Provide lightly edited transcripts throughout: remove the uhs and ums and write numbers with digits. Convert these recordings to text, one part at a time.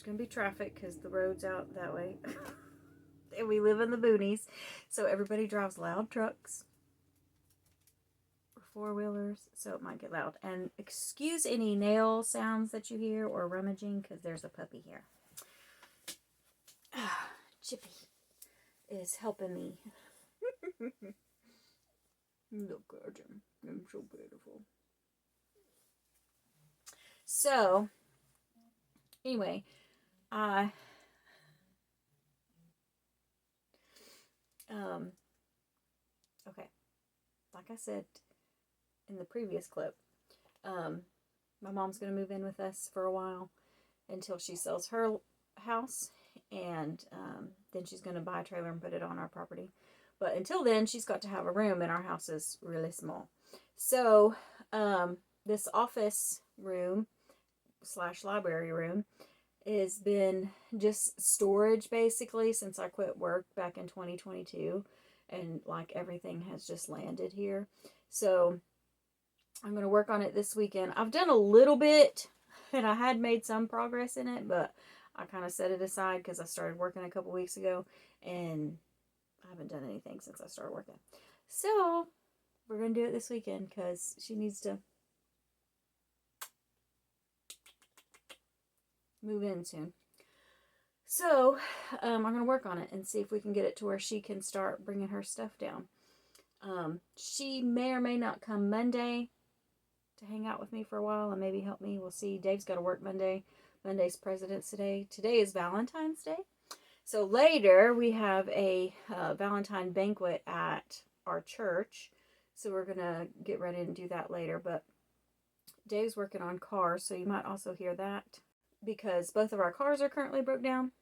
there's going to be traffic because the road's out that way. And we live in the boonies, so everybody drives loud trucks or four-wheelers, so it might get loud. And excuse any nail sounds that you hear or rummaging because there's a puppy here. Chippy is helping me. Look at him. I'm so beautiful. So, anyway, okay, like I said in the previous clip, my mom's going to move in with us for a while until she sells her house, and then she's going to buy a trailer and put it on our property. But until then, she's got to have a room, and our house is really small. So, this office room / library room has been just storage basically since I quit work back in 2022, and like everything has just landed here. So I'm going to work on it this weekend. I've done a little bit, and I had made some progress in it, but I kind of set it aside because I started working a couple weeks ago, and I haven't done anything since I started working. So we're going to do it this weekend because she needs to move in soon. So I'm going to work on it and see if we can get it to where she can start bringing her stuff down. She may or may not come Monday to hang out with me for a while and maybe help me. We'll see. Dave's got to work Monday. Monday's President's Day. Today is Valentine's Day. So later we have a Valentine banquet at our church. So we're going to get ready and do that later. But Dave's working on cars, so you might also hear that, because both of our cars are currently broke down.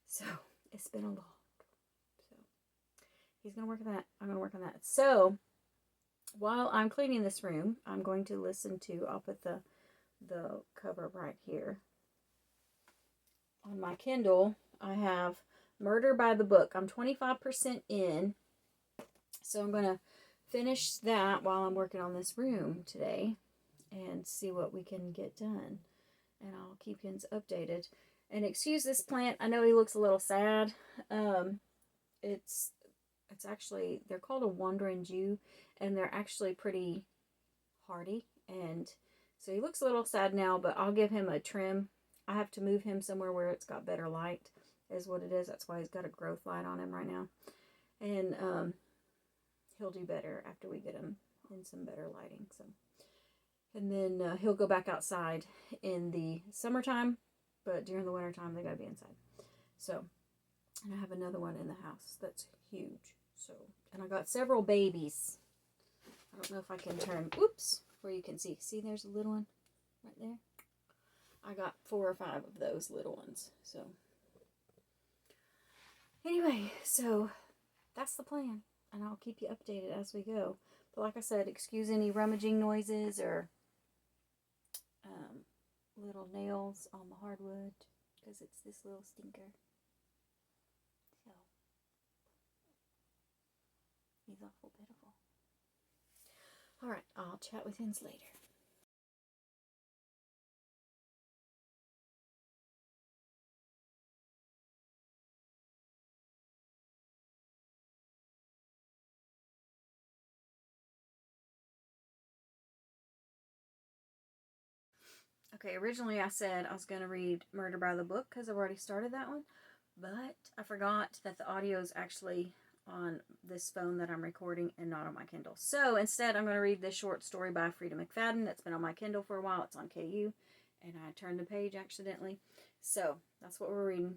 So it's been a lot. So he's going to work on that. I'm going to work on that. So while I'm cleaning this room, I'm going to listen to, I'll put the cover right here. On my Kindle, I have Murder by the Book. I'm 25% in. So I'm going to finish that while I'm working on this room today and see what we can get done. And I'll keep you updated. And excuse this plant. I know he looks a little sad. It's actually, they're called a wandering Jew, and they're actually pretty hardy. And so he looks a little sad now, but I'll give him a trim. I have to move him somewhere where it's got better light, is what it is. That's why he's got a growth light on him right now. And he'll do better after we get him in some better lighting. So. And then he'll go back outside in the summertime, but during the wintertime, they got to be inside. So, and I have another one in the house that's huge. So, and I got several babies. I don't know if I can turn, oops, where you can see. See, there's a little one right there. I got 4 or 5 of those little ones. So, anyway, so that's the plan. And I'll keep you updated as we go. But like I said, excuse any rummaging noises or little nails on the hardwood, because it's this little stinker. So, he's awful pitiful. Alright, I'll chat with him later. Okay, originally I said I was going to read Murder by the Book because I've already started that one, but I forgot that the audio is actually on this phone that I'm recording and not on my Kindle. So instead I'm going to read this short story by Frida McFadden that's been on my Kindle for a while. It's on KU, and I turned the page accidentally. So that's what we're reading.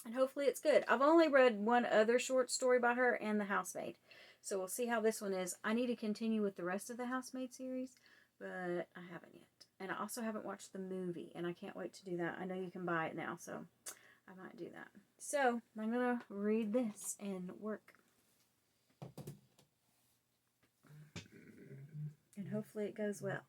And hopefully it's good. I've only read one other short story by her, and The Housemaid. So we'll see how this one is. I need to continue with the rest of the Housemaid series, but I haven't yet. And I also haven't watched the movie, and I can't wait to do that. I know you can buy it now, so I might do that. So, I'm going to read this and work. And hopefully it goes well.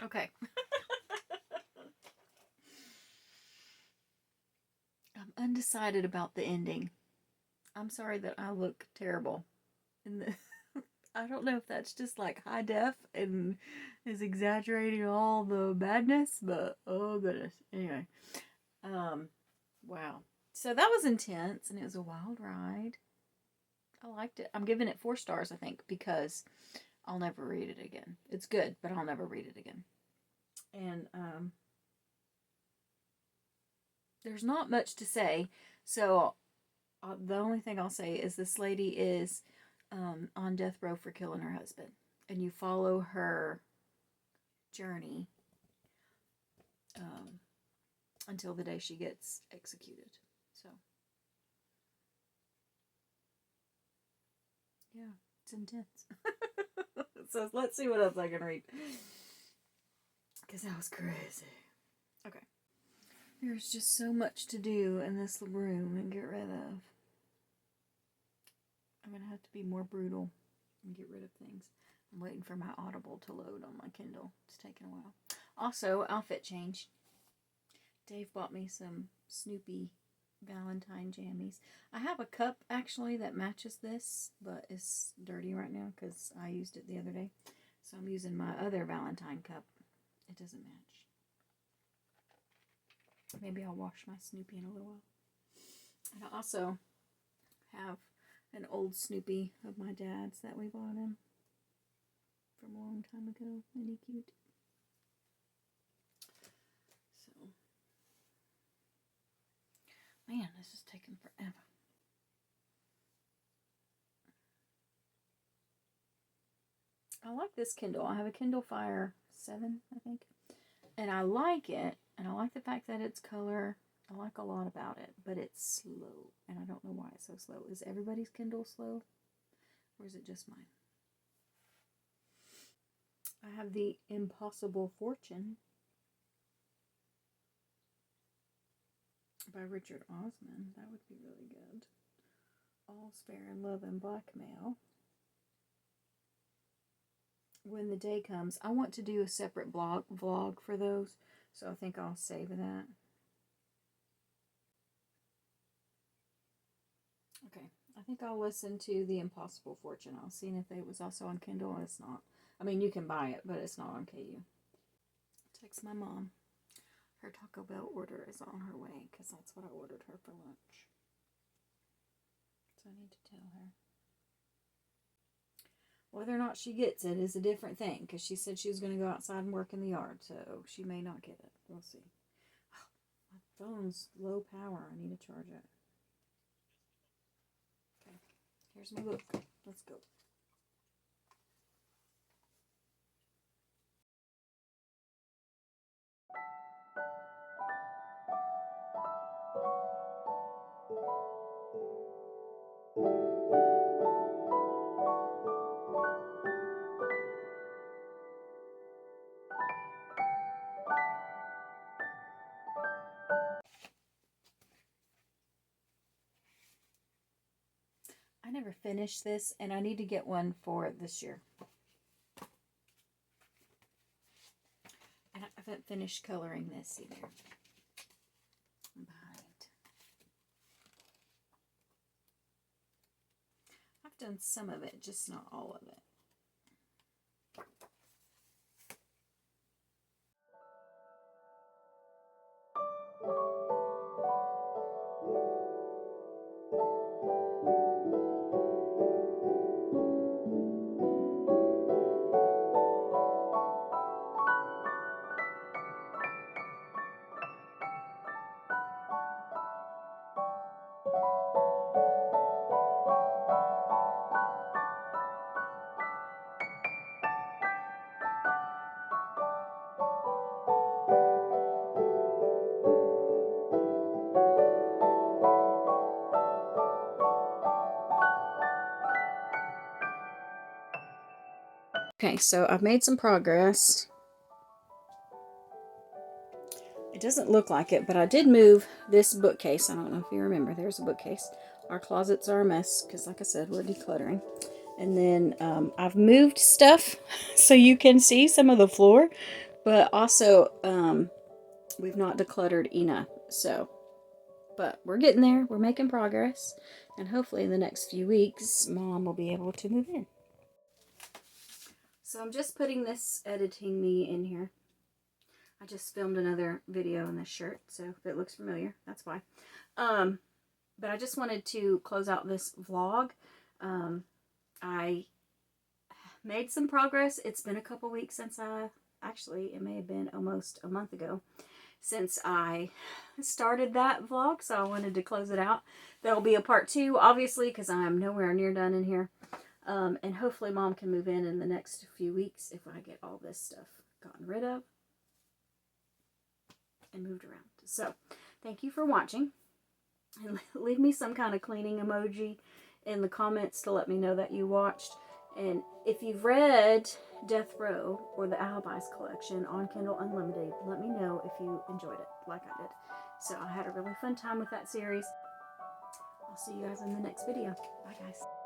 Okay. I'm undecided about the ending. I'm sorry that I look terrible in the I don't know if that's just like high def and is exaggerating all the badness, but oh goodness. Anyway, wow. So that was intense and it was a wild ride. I liked it. I'm giving it 4 stars, I think, because I'll never read it again. It's good, but I'll never read it again. And there's not much to say. So the only thing I'll say is this lady is on death row for killing her husband. And you follow her journey until the day she gets executed. So, yeah, it's intense. So let's see what else I can read. Because that was crazy. Okay. There's just so much to do in this room and get rid of. I'm going to have to be more brutal and get rid of things. I'm waiting for my Audible to load on my Kindle. It's taking a while. Also, outfit change. Dave bought me some Snoopy Valentine jammies. I have a cup, actually, that matches this, but it's dirty right now because I used it the other day. So I'm using my other Valentine cup. It doesn't match. Maybe I'll wash my Snoopy in a little while. And I also have an old Snoopy of my dad's that we bought him from a long time ago. Isn't he cute? So, man, this is taking forever. I like this Kindle. I have a Kindle Fire 7, I think. And I like it. And I like the fact that it's color. I like a lot about it. But it's slow. And I don't know why it's so slow. Is everybody's Kindle slow? Or is it just mine? I have the Impossible Fortune by Richard Osman. That would be really good. All's Fair in Love and Blackmail. When the Day Comes. I want to do a separate vlog for those. So I think I'll save that. Okay. I think I'll listen to The Impossible Fortune. I'll see if it was also on Kindle, and it's not. I mean, you can buy it, but it's not on KU. Text my mom. Her Taco Bell order is on her way, because that's what I ordered her for lunch. So I need to tell her. Whether or not she gets it is a different thing, because she said she was going to go outside and work in the yard, so she may not get it. We'll see. My phone's low power. I need to charge it. Okay, here's my book. Let's go. I never finished this, and I need to get one for this year. And I haven't finished coloring this either. I'm behind. I've done some of it, just not all of it. Okay, so I've made some progress. It doesn't look like it, but I did move this bookcase. I don't know if you remember. There's a bookcase. Our closets are a mess because, like I said, we're decluttering. And then I've moved stuff so you can see some of the floor. But also, we've not decluttered enough. So, but we're getting there. We're making progress. And hopefully in the next few weeks, Mom will be able to move in. So I'm just putting this editing me in here. I just filmed another video in this shirt, so if it looks familiar, that's why. But I just wanted to close out this vlog. I made some progress. It's been a couple weeks since actually, it may have been almost a month ago since I started that vlog, so I wanted to close it out. There'll be a part 2, obviously, because I'm nowhere near done in here. And hopefully Mom can move in the next few weeks if I get all this stuff gotten rid of and moved around. So, thank you for watching. And leave me some kind of cleaning emoji in the comments to let me know that you watched. And if you've read Death Row or the Alibis collection on Kindle Unlimited, let me know if you enjoyed it like I did. So I had a really fun time with that series. I'll see you guys in the next video. Bye guys.